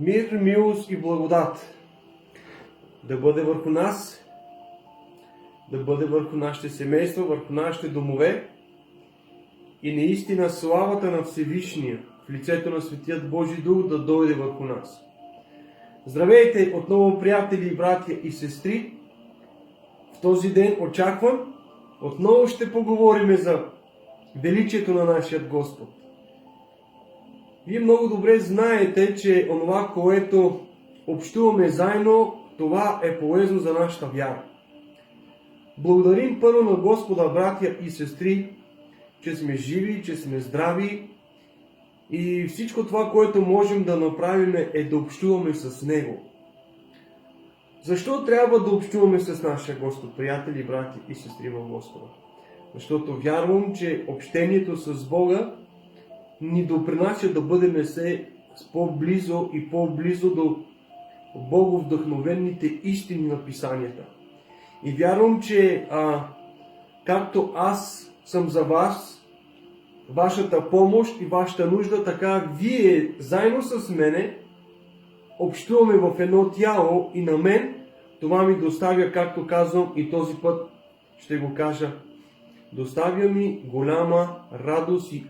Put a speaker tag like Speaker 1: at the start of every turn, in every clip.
Speaker 1: Мир, милост и благодат да бъде върху нас, да бъде върху нашите семейства, върху нашите домове и наистина славата на Всевишния в лицето на Светият Божи Дух да дойде върху нас. Здравейте отново, приятели, братя и сестри! В този ден очаквам, отново ще поговорим за величието на нашия Господ. Вие много добре знаете, че онова, което общуваме заедно, това е полезно за нашата вяра. Благодарим първо на Господа, братя и сестри, че сме живи, че сме здрави и всичко това, което можем да направим, е да общуваме с Него. Защо трябва да общуваме с нашия Господ, приятели, брати и сестри в Господа? Защото вярвам, че общението с Бога ни допринася да бъдем все по-близо и по-близо до боговдъхновените истини на Писанията. И вярвам, че както аз съм за вас, вашата помощ и вашата нужда, така вие заедно с мене общуваме в едно тяло и на мен това ми доставя, както казвам и този път ще го кажа, доставя ми голяма радост и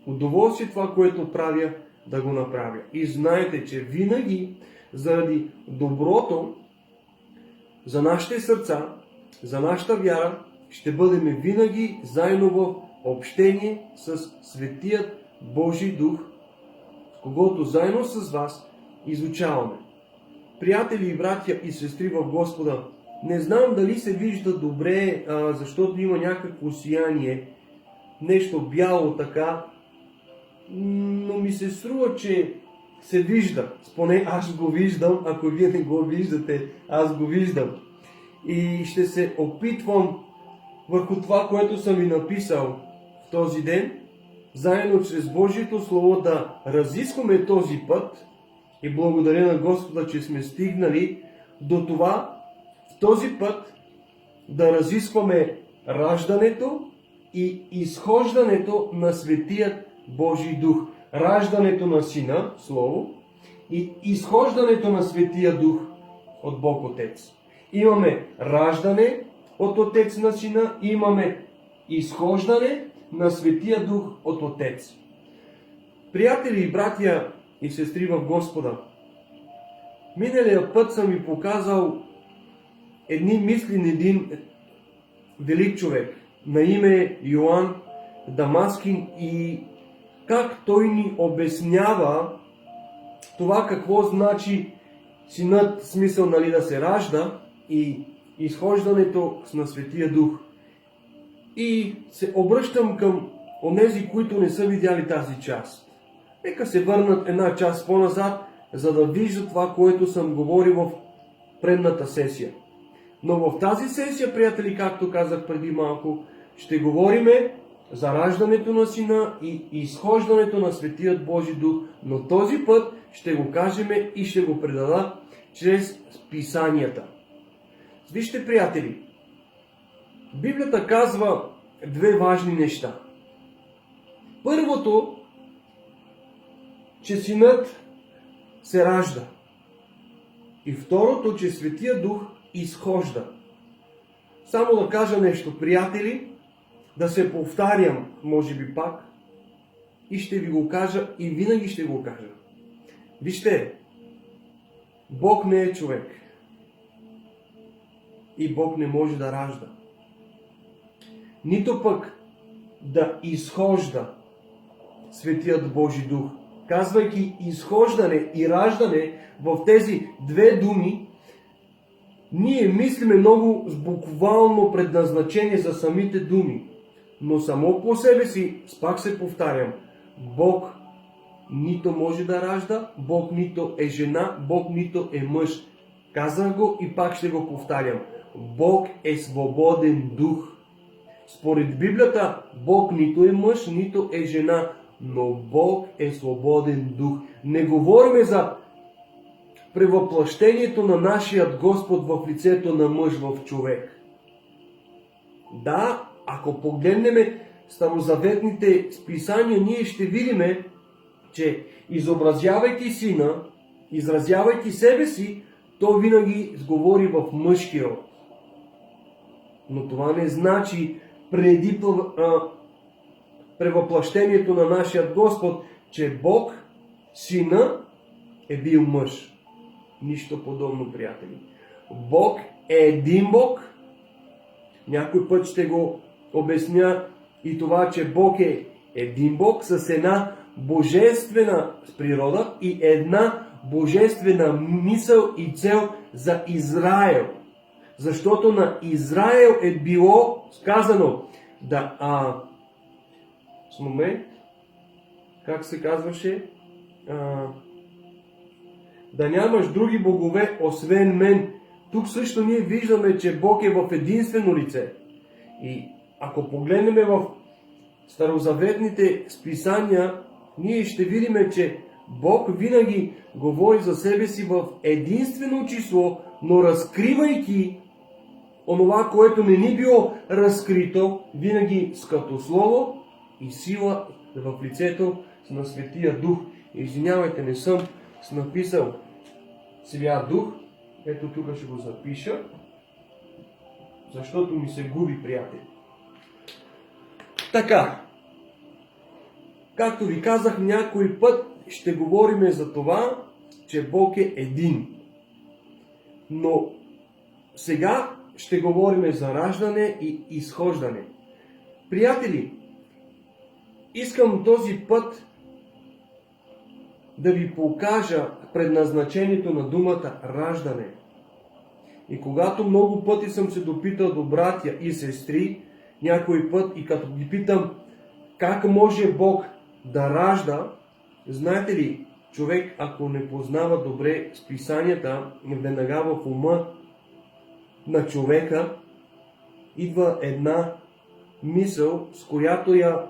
Speaker 1: удоволствие това, което правя, да го направя. И знаете, че винаги заради доброто за нашите сърца, за нашата вяра, ще бъдем винаги заедно в общение с Светият Божий Дух, когото заедно с вас изучаваме. Приятели и братя и сестри в Господа, не знам дали се вижда добре, защото има някакво сияние, нещо бяло така, но ми се струва, че се вижда. Поне аз го виждам, ако вие не го виждате, аз го виждам. И ще се опитвам върху това, което съм ви написал в този ден, заедно чрез Божието Слово да разискваме този път и благодаря на Господа, че сме стигнали до това в този път да разискваме раждането и изхождането на Светият Божий Дух. Раждането на Сина, Слово, и изхождането на Светия Дух от Бог Отец. Имаме раждане от Отец на Сина и имаме изхождане на Светия Дух от Отец. Приятели и братя и сестри в Господа, миналия път съм ви показал едни мисли на един велик човек на име Йоан Дамаскин и как той ни обяснява това какво значи Синът, смисъл да се ражда и изхождането на Светия Дух. И се обръщам към онези, които не са видяли тази част. Нека се върнат една част по-назад, за да виждат това, което съм говорил в предната сесия. Но в тази сесия, приятели, както казах преди малко, ще говориме за раждането на Сина и изхождането на Светият Божи Дух, но този път ще го кажем и ще го предадем чрез Писанията. Вижте, приятели, Библията казва две важни неща. Първото, че Синът се ражда. И второто, че Светия Дух изхожда. Само да кажа нещо, приятели, да се повтарям, може би пак, и ще ви го кажа и винаги ще го кажа. Вижте, Бог не е човек. И Бог не може да ражда. Нито пък да изхожда Светият Божи Дух. Казвайки изхождане и раждане в тези две думи, ние мислиме много с буквално предназначение за самите думи. Но само по себе си, пак се повтарям, Бог нито може да ражда, Бог нито е жена, Бог нито е мъж. Казах го и пак ще го повтарям. Бог е свободен дух. Според Библията, Бог нито е мъж, нито е жена, но Бог е свободен дух. Не говорим за превъплъщението на нашият Господ в лицето на мъж в човек. Да, ако погледнем старозаветните списания, ние ще видим, че изобразявайки Сина, изразявайки себе си, той винаги говори в мъжки род. Но това не значи преди превъплъщението на нашия Господ, че Бог, Сина, е бил мъж. Нищо подобно, приятели. Бог е един Бог. Някой път ще го обясня и това, че Бог е един Бог с една божествена природа и една божествена мисъл и цел за Израел. Защото на Израел е било сказано с момент, как се казваше, да нямаш други богове, освен мен. Тук също ние виждаме, че Бог е в единствено лице. И ако погледнем в старозаветните списания, ние ще видим, че Бог винаги говори за себе си в единствено число, но разкривайки онова, което не ни било разкрито, винаги с като слово и сила в лицето на Светия Дух. Извинявайте, не съм написал Свят Дух. Ето тук ще го запиша, защото ми се губи, приятели. Така, както ви казах, някой път ще говорим за това, че Бог е един. Но сега ще говорим за раждане и изхождане. Приятели, искам този път да ви покажа предназначението на думата раждане. И когато много пъти съм се допитал до братя и сестри, някой път и като ги питам как може Бог да ражда, знаете ли, човек ако не познава добре списанията, веднага в ума на човека идва една мисъл, с която я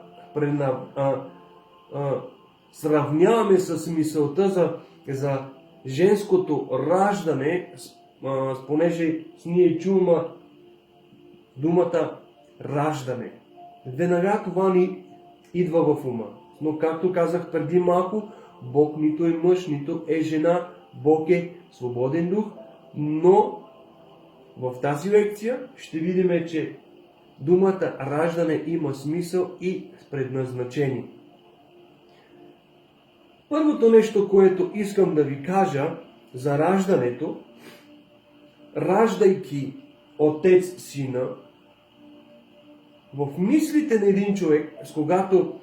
Speaker 1: сравняваме с мисълта за женското раждане, понеже ние чуваме думата раждане. Веднага това ни идва в ума. Но както казах преди малко, Бог нито е мъж, нито е жена, Бог е свободен дух, но в тази лекция ще видим, че думата раждане има смисъл и предназначение. Първото нещо, което искам да ви кажа за раждането, раждайки отец сина, в мислите на един човек, с когато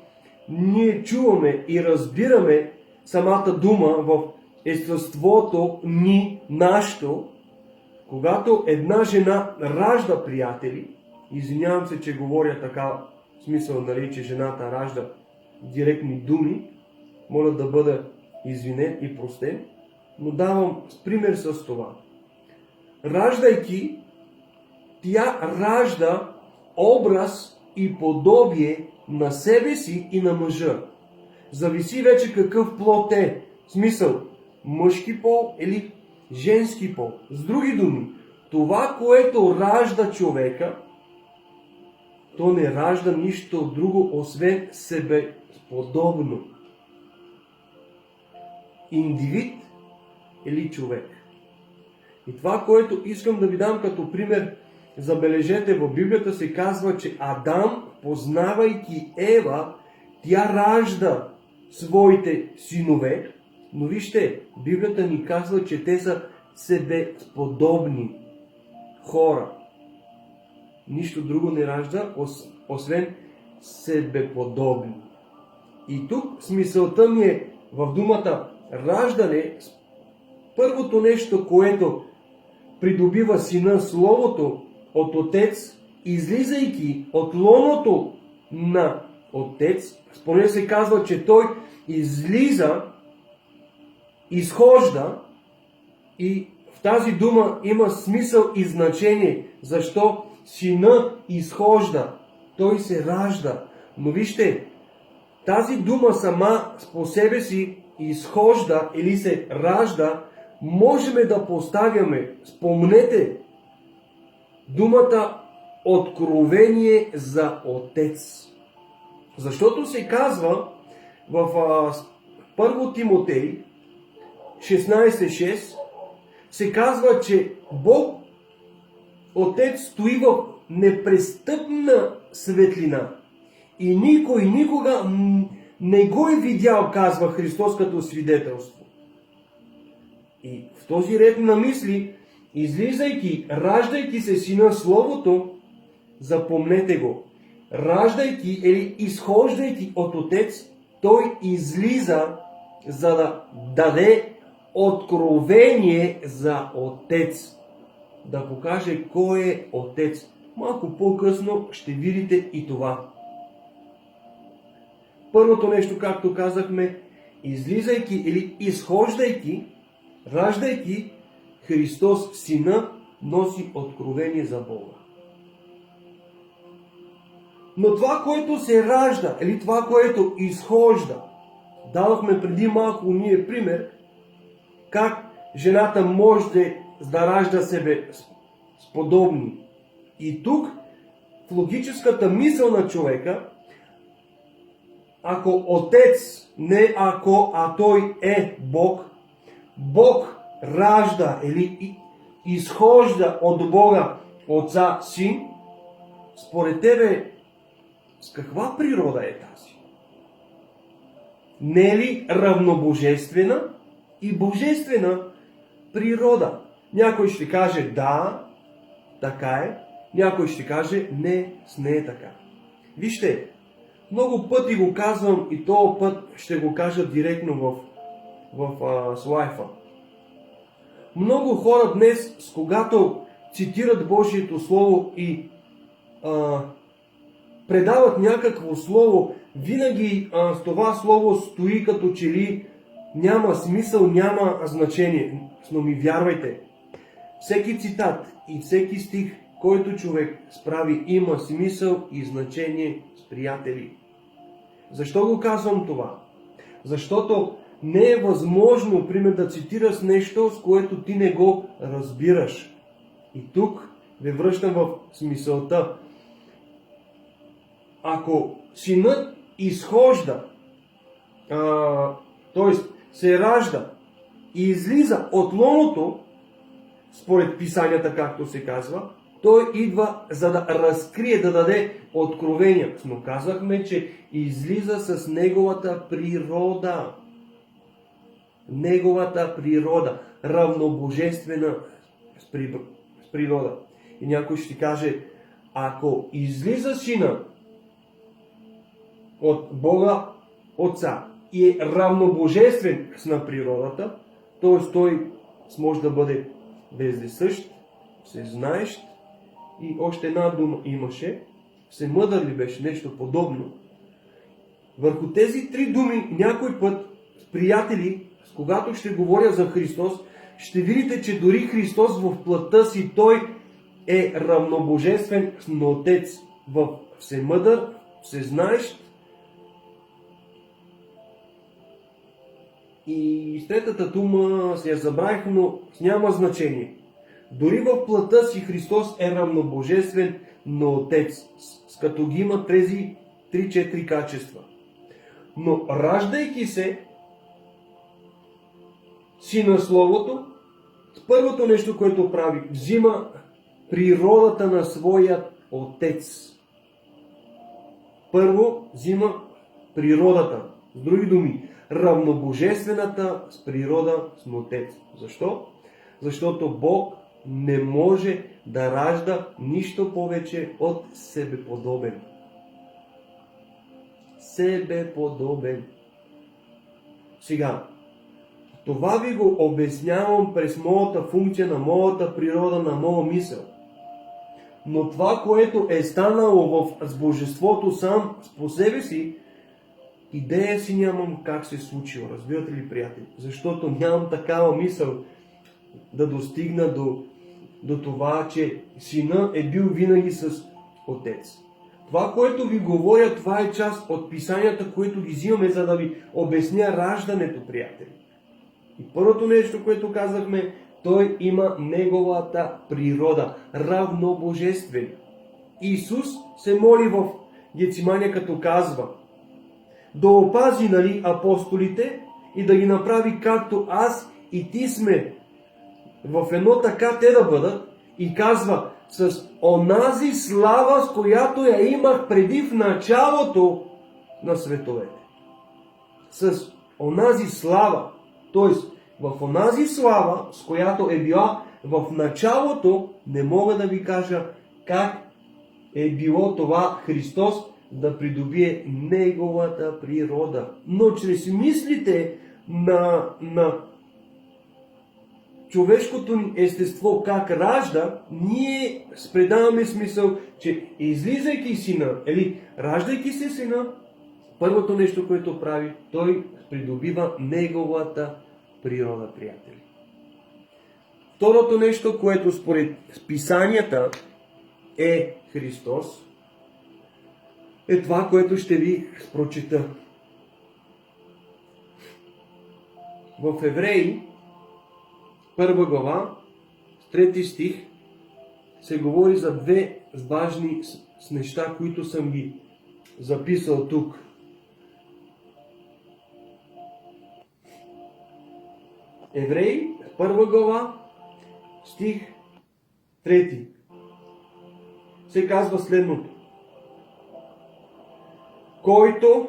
Speaker 1: ние чуваме и разбираме самата дума в естеството ни, нашето, когато една жена ражда, приятели, извинявам се, че говоря така, в смисъл, нали, че жената ражда директни думи, моля да бъда извинен и простен, но давам пример с това. Раждайки, тя ражда образ и подобие на себе си и на мъжа. Зависи вече какъв плод е. В смисъл, мъжки пол или женски пол. С други думи, това, което ражда човека, то не ражда нищо друго, освен себеподобно. Индивид или човек. И това, което искам да ви дам като пример, забележете, в Библията се казва, че Адам, познавайки Ева, тя ражда своите синове, но вижте, Библията ни казва, че те са себеподобни хора. Нищо друго не ражда, освен себеподобни. И тук смисълта ми е в думата раждане, първото нещо, което придобива сина Словото от Отец, излизайки от лоното на Отец, според се казва, че той излиза, изхожда, и в тази дума има смисъл и значение. Защо сина изхожда? Той се ражда. Но вижте, тази дума сама по себе си изхожда или се ражда, можем да поставяме, спомнете, думата откровение за Отец. Защото се казва в 1 Тимотей 16.6 се казва, че Бог Отец стои в непрестъпна светлина и никой никога не го е видял, казва Христос като свидетелство. И в този ред на мисли, излизайки, раждайки се Сина Словото, запомнете го, раждайки или изхождайки от Отец, Той излиза, за да даде откровение за Отец. Да покаже кой е Отец. Малко по-късно ще видите и това. Първото нещо, както казахме, излизайки или изхождайки, раждайки, Христос Сина носи откровение за Бога. Но това, което се ражда, или това, което изхожда, дадохме преди малко ние пример, как жената може да ражда себе с подобни. И тук, в логическата мисъл на човека, ако Отец, не ако, а Той е Бог, Бог ражда или изхожда от Бога Отца Син, според тебе, с каква природа е тази? Не е ли равнобожествена и божествена природа? Някой ще каже да, така е. Някой ще каже не, с не е така. Вижте, много пъти го казвам и този път ще го кажа директно в слайфа. Много хора днес, когато цитират Божието Слово и предават някакво слово, винаги с това слово стои като че ли няма смисъл, няма значение. Но ми вярвайте, всеки цитат и всеки стих, който човек справи, има смисъл и значение с приятели. Защо го казвам това? Защото не е възможно, например, да цитираш нещо, с което ти не го разбираш. И тук ви връщам в смисълта. Ако синът изхожда, т.е. се ражда и излиза от лоното, според писанията, както се казва, той идва за да разкрие, да даде откровения. Но казахме, че излиза с неговата природа. Неговата природа, равнобожествена с природа. И някой ще каже, ако излиза сина от Бога Отца и е равнобожествен на природата, т.е. той може да бъде вездесъщ, всезнаещ и още една дума имаше, всемъдър ли беше, нещо подобно. Върху тези три думи някой път, приятели, когато ще говоря за Христос, ще видите, че дори Христос в плътта си, Той е равнобожествен на Отец, в всемъдър, всезнаещ. И с третата дума се я забравих, но няма значение. Дори в плътта си Христос е равнобожествен на Отец, като ги има тези 3-4 качества. Но раждайки се, Сина Словото, първото нещо, което прави, взима природата на своя Отец. Първо взима природата. С други думи, равнобожествената с природа с Отец. Защо? Защото Бог не може да ражда нищо повече от себеподобен. Себеподобен. Сега, това ви го обяснявам през моята функция, на моята природа, на моя мисъл. Но това, което е станало с Божеството сам по себе си, идея си нямам как се случило. Разбирате ли, приятели? Защото нямам такава мисъл да достигна до това, че сина е бил винаги с Отец. Това, което ви говоря, това е част от писанията, които ги взимаме, за да ви обясня раждането, приятели. И първото нещо, което казахме, той има неговата природа, равнобожествен. Исус се моли в Гецимания, като казва, да опази, апостолите и да ги направи както аз и ти сме в едно така те да бъдат, и казва, с онази слава, с която я имах преди в началото на световете. С онази слава, т.е. в онази слава, с която е била в началото, не мога да ви кажа как е било това Христос да придобие неговата природа. Но чрез мислите на човешкото ни естество как ражда, ние предаваме смисъл, че излизайки сина, или раждайки се сина, първото нещо, което прави, той придобива неговата природа, приятели. Второто нещо, което според Писанията е Христос, е това, което ще ви прочита. В Евреи, 1 глава, 3 стих, се говори за две важни неща, които съм ги записал тук. Евреи, 1 глава, стих 3. Се казва следното. Който,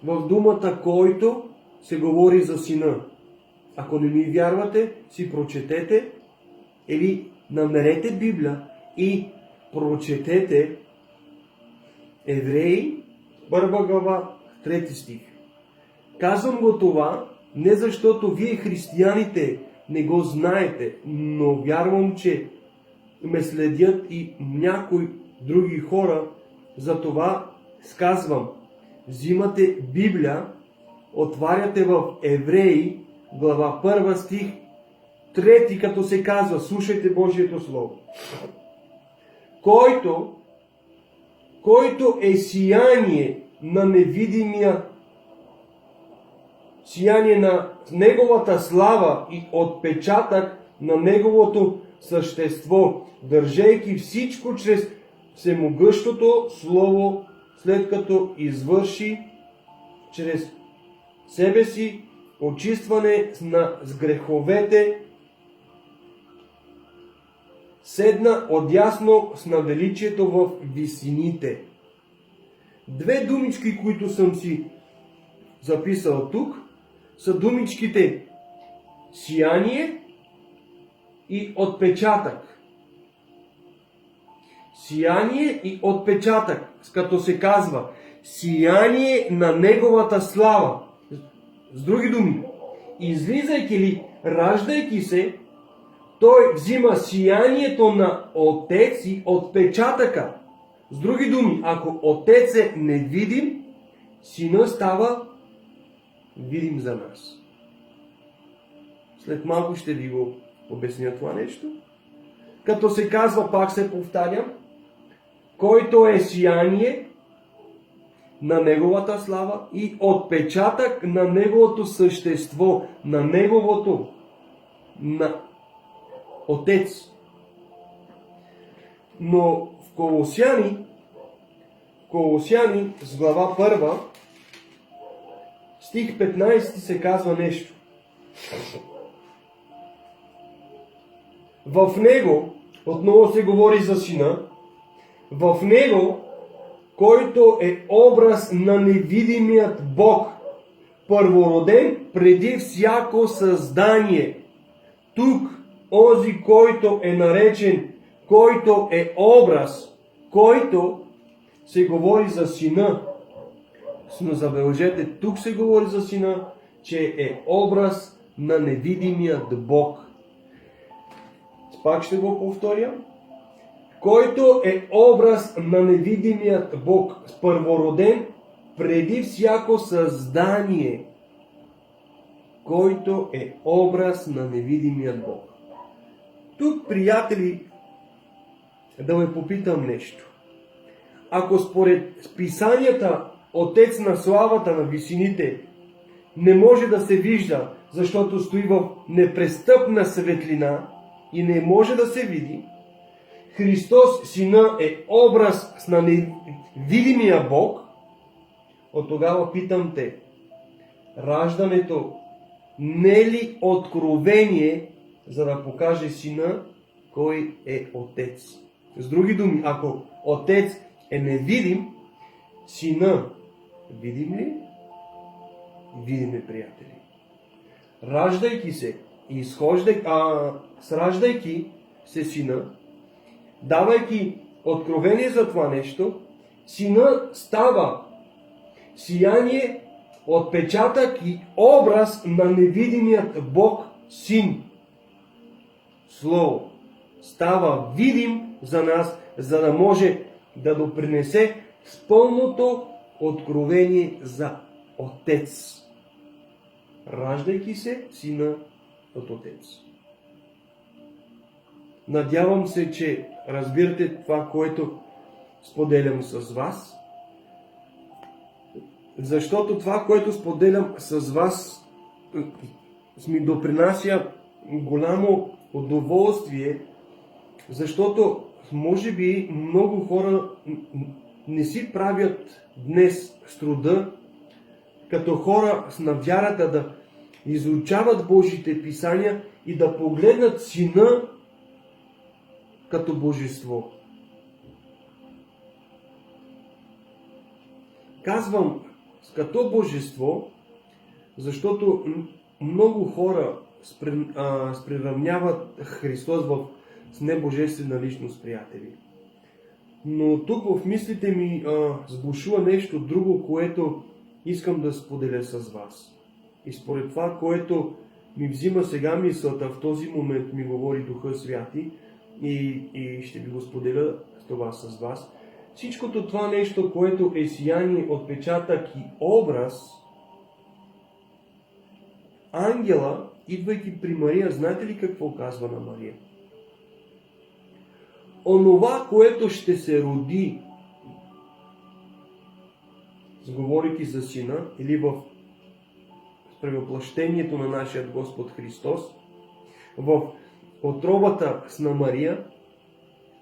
Speaker 1: в думата който се говори за сина. Ако не ми вярвате, си прочетете или намерете Библия и прочетете Евреи, 1 глава, 3 стих. Казвам го това, не защото вие християните не го знаете, но вярвам, че ме следят и някои други хора, затова сказвам, взимате Библия, отваряте в Евреи, глава 1 стих 3, като се казва, слушайте Божието Слово. Който е сияние на невидимия, сияние на Неговата слава и отпечатък на Неговото същество, държейки всичко чрез всемогъщото Слово, след като извърши чрез себе си очистване с греховете, седна отясно с на величието в висините. Две думички, които съм си записал тук, са думичките сияние и отпечатък. Сияние и отпечатък, като се казва сияние на Неговата слава. С други думи, излизайки ли, раждайки се, той взима сиянието на Отец и отпечатъка. С други думи, ако Отец е невидим, Сина става видим за нас. След малко ще ви го обясня това нещо. Като се казва, пак се повтарям, който е сияние на Неговата слава и отпечатък на Неговото същество, на Неговото, на Отец. Но в Колосяни с глава 1, стих 15 се казва нещо. В него, отново се говори за Сина, в него, който е образ на невидимият Бог, първороден преди всяко създание. Тук, онзи, който е наречен, който е образ, който се говори за Сина. Но забележете, тук се говори за Сина, че е образ на невидимият Бог. Пак ще го повторя. Който е образ на невидимият Бог, първороден преди всяко създание. Който е образ на невидимият Бог. Тук, приятели, да ме попитам нещо. Ако според Писанията Отец на славата на висините не може да се вижда, защото стои в непрестъпна светлина и не може да се види, Христос, Сина, е образ на невидимия Бог, от тогава питам те, раждането не е ли откровение, за да покаже Сина, кой е Отец? С други думи, ако Отец е невидим, Сина видим ли? Видим ли, приятели? Раждайки се и сраждайки се Сина, давайки откровение за това нещо, Сина става сияние, отпечатък и образ на невидимият Бог Син. Слово става видим за нас, за да може да допринесе с пълното откровение за Отец, раждайки се Сина от Отец. Надявам се, че разбирате това, което споделям с вас, защото това, което споделям с вас, ми допринася голямо удоволствие, защото може би много хора не си правят днес с труда, като хора на вярата, да изучават Божите писания и да погледнат Сина като божество. Казвам като божество, защото много хора приравняват Христос с небожествена личност, приятели. Но тук в мислите ми сбушува нещо друго, което искам да споделя с вас. И според това, което ми взима сега мисълта, в този момент ми говори Духа Святи и ще ви го споделя това с вас. Всичкото това нещо, което е сияние, отпечатък и образ, ангела, идвайки при Мария, знаете ли какво казва на Мария? Онова, което ще се роди, говорейки за Сина, или в превъплъщението на нашия Господ Христос, в отробата на Мария,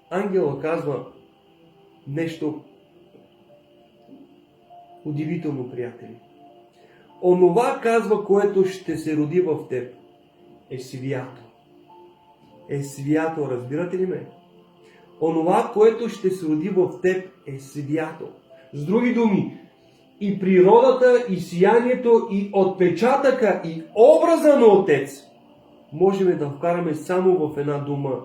Speaker 1: ангела казва нещо удивително, приятели. Онова, казва, което ще се роди в теб, е свято. Е свято, разбирате ли ме? Онова, което ще се роди в теб, е свято. С други думи, и природата, и сиянието, и отпечатъка, и образа на Отец можем да вкараме само в една дума.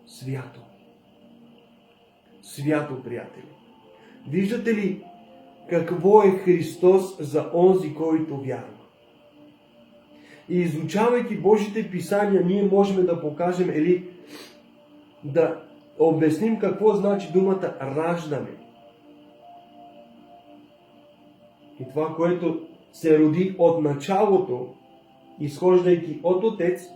Speaker 1: Свято. Свято, приятели. Виждате ли какво е Христос за онзи, който вярва? И изучавайки Божите писания, ние можем да покажем или да обясним какво значи думата раждане. И това, което се роди от началото, изхождайки от Отец,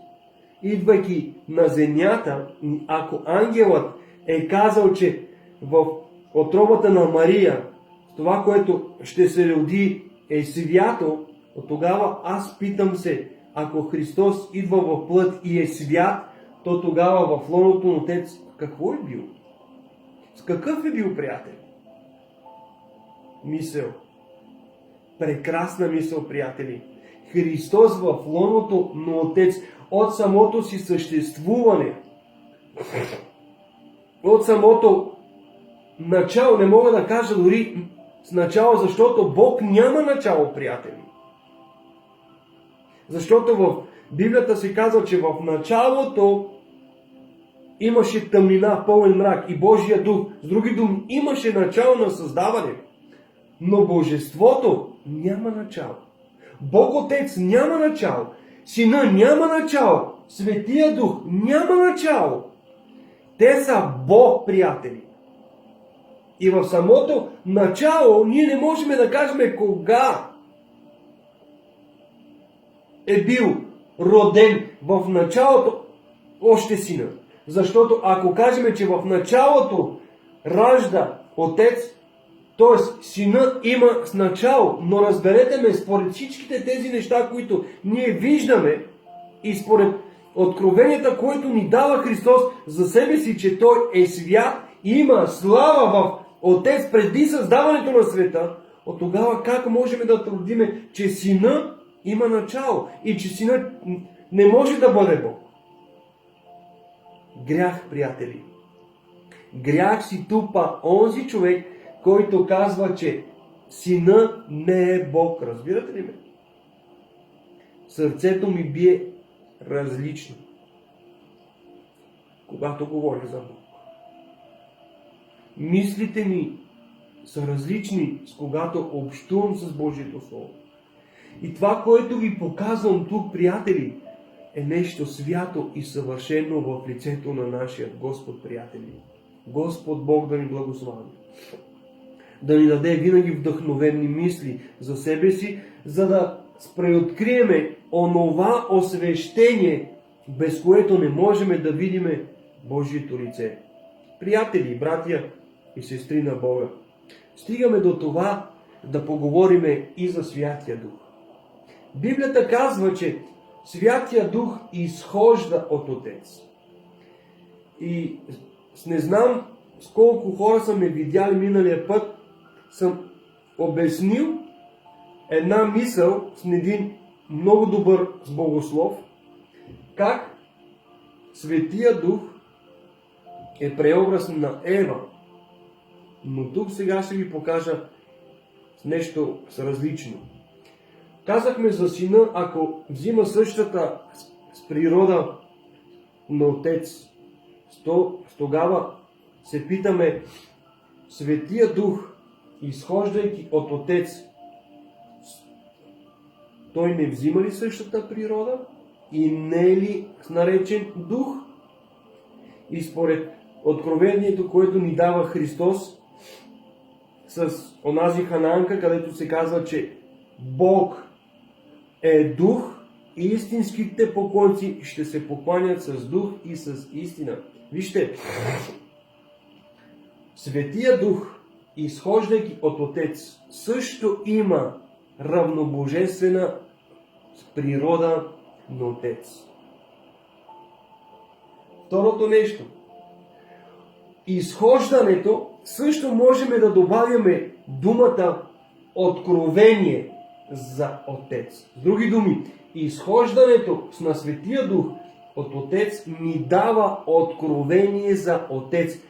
Speaker 1: идвайки на земята, ако ангелът е казал, че в отробата на Мария това, което ще се роди, е свято, тогава аз питам се, ако Христос идва в плът и е свят, то тогава в лоното на Отец какво е бил? С какъв е бил, приятел? Мисъл. Прекрасна мисъл, приятели. Христос в лоното на Отец от самото си съществуване, от самото начало, не мога да кажа дори с начало, защото Бог няма начало, приятели. Защото в Библията се казва, че в началото имаше тъмнина, пълен мрак и Божия дух. С други думи, имаше начало на създаване. Но Божеството няма начало. Бог Отец няма начало. Сина няма начало. Светия Дух няма начало. Те са Бог, приятели. И в самото начало ние не можем да кажем кога е бил роден в началото още Сина. Защото ако кажем, че в началото ражда Отец, т.е. Сина има с начало, но разберете ме, според всичките тези неща, които ние виждаме и според откровенията, които ни дава Христос за себе си, че Той е свят и има слава в Отец преди създаването на света, от тогава как можем да твърдиме, че Сина има начало и че Сина не може да бъде Бог? Грях, приятели. Грях си тупа онзи човек, който казва, че Сина не е Бог. Разбирате ли ме? Сърцето ми бие различно, когато говоря за Бог. Мислите ми са различни, с когато общувам с Божието Слово. И това, което ви показвам тук, приятели, е нещо свято и съвършено в лицето на нашия Господ, приятели. Господ Бог да ни благослови. Да ни даде винаги вдъхновени мисли за себе си, за да преоткриеме онова освещение, без което не можем да видим Божието лице. Приятели, братя и сестри на Бога, стигаме до това да поговориме и за Святия Дух. Библията казва, че Святия Дух изхожда от Отец. И не знам с колко хора са ме видяли миналия път, съм обяснил една мисъл с един много добър богослов, как Светия Дух е преобраз на Ева. Но тук сега ще ви покажа нещо различно. Казахме за Сина, ако взима същата с природа на Отец, тогава се питаме, Светия Дух, изхождайки от Отец, той не взима ли същата природа и не е ли наречен Дух? И според откровението, което ни дава Христос с онази хананка, където се казва, че Бог е Дух и истинските поклонници ще се покланят с Дух и с истина. Вижте, Светия Дух, изхождайки от Отец, също има равнобожествена природа на Отец. Второто нещо. Изхождането също можем да добавяме думата откровение за Отец. С други думи, изхождането на Светия Дух от Отец ни дава откровение за Отец.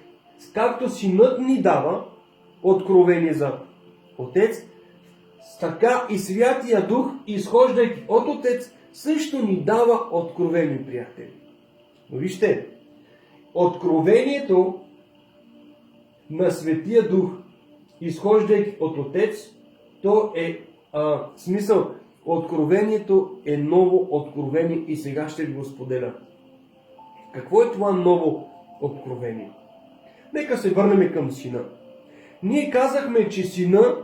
Speaker 1: Както Синът ни дава откровение за Отец, така и Святия Дух, изхождайки от Отец, също ни дава откровение, приятели. Но вижте, откровението на Светия Дух, изхождайки от Отец, то е смисъл. Откровението е ново откровение и сега ще ви го споделя. Какво е това ново откровение? Нека се върнем към Сина. Ние казахме, че Сина,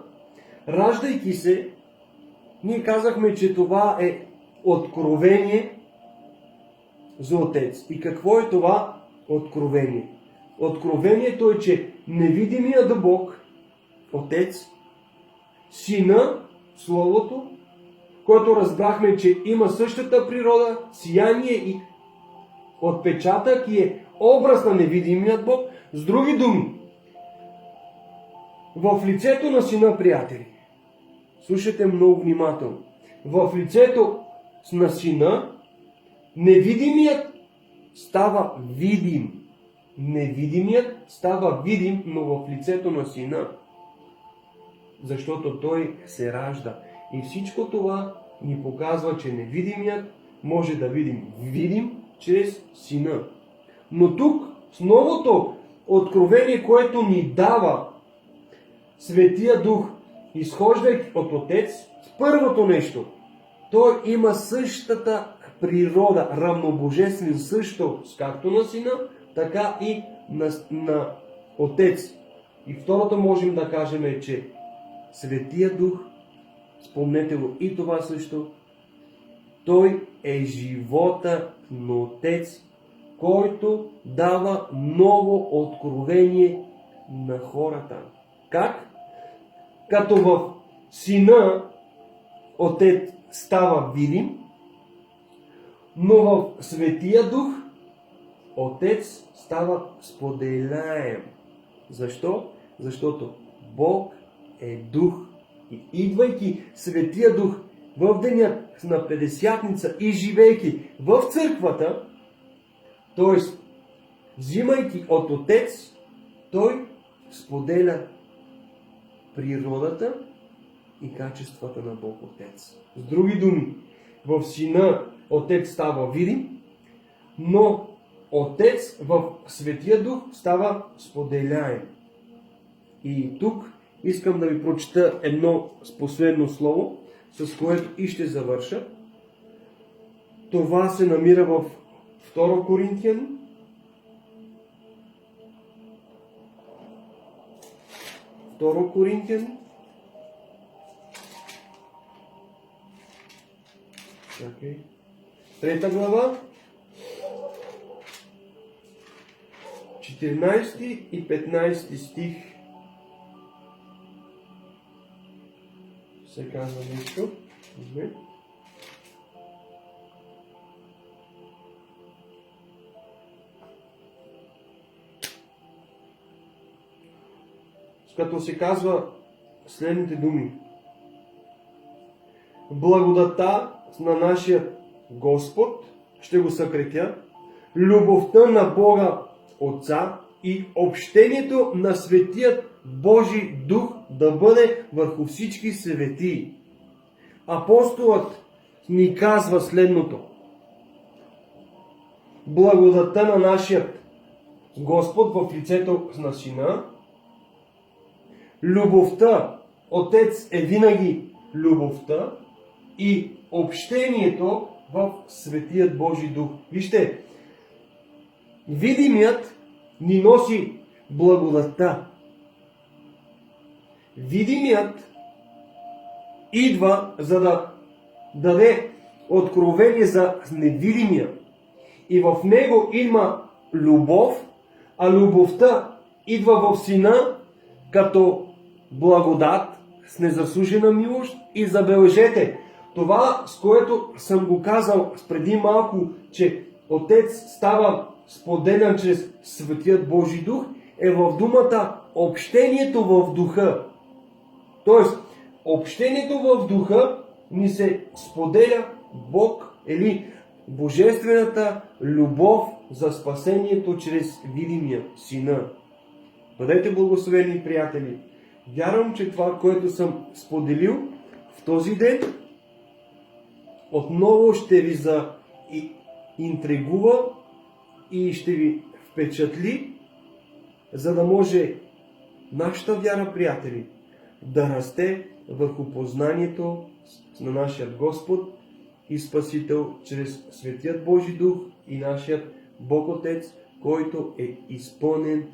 Speaker 1: раждайки се, ние казахме, че това е откровение за Отец. И какво е това откровение? Откровението е, че невидимият Бог, Отец, Сина, Словото, който разбрахме, че има същата природа, сияние и отпечатък и е образ на невидимият Бог. С други думи, в лицето на Сина, приятели, слушайте много внимателно, в лицето на Сина, невидимият става видим. Невидимият става видим, но в лицето на Сина, защото той се ражда. И всичко това ни показва, че невидимият може да видим чрез Сина. Но тук с новото откровение, което ни дава Светия Дух, изхождайки от Отец, с първото нещо, той има същата природа, равнобожествен също, както на Сина, така и на Отец. И второто можем да кажем е, че Светия Дух, спомнете го и това също, той е живота на Отец, който дава ново откровение на хората. Как? Като в Сина Отец става видим, но в Светия Дух Отец става споделяем. Защо? Защото Бог е Дух И идвайки Светия Дух в деня на Петдесятница и живейки в църквата, т.е. взимайки от Отец, той споделя природата и качествата на Бог Отец. С други думи, в Сина Отец става видим, но Отец в Светия Дух става споделяем. И тук искам да ви прочета едно последно слово, с което и ще завърша. Това се намира в 2 Коринтияни. Второ Коринтияни. Чакай. 3 глава. 14 и 15 стих. Се казва нещо. Като се казва следните думи. Благодата на нашия Господ, ще го съкретя, любовта на Бога Отца и общението на Светият Божий Дух да бъде върху всички светии. Апостолът ни казва следното. Благодата на нашия Господ в лицето на Сина, любовта, Отец е винаги любовта и общението в Светият Божий Дух. Вижте, видимият ни носи благодата. Видимият идва, за да даде откровение за невидимия. И в него има любов, а любовта идва в Сина като благодат с незаслужена милост. И забележете, това, с което съм го казал преди малко, че Отец става споделян чрез Светият Божий Дух, е в думата общението в Духа. Тоест, общението в Духа ни се споделя Бог или божествената любов за спасението чрез видимия Сина. Бъдете благословени, приятели! Вярвам, че това, което съм споделил в този ден, отново ще ви заинтригува и ще ви впечатли, за да може нашата вяра, приятели, да расте върху познанието на нашия Господ и Спасител чрез Светият Божий Дух и нашият Бог Отец, който е изпълнен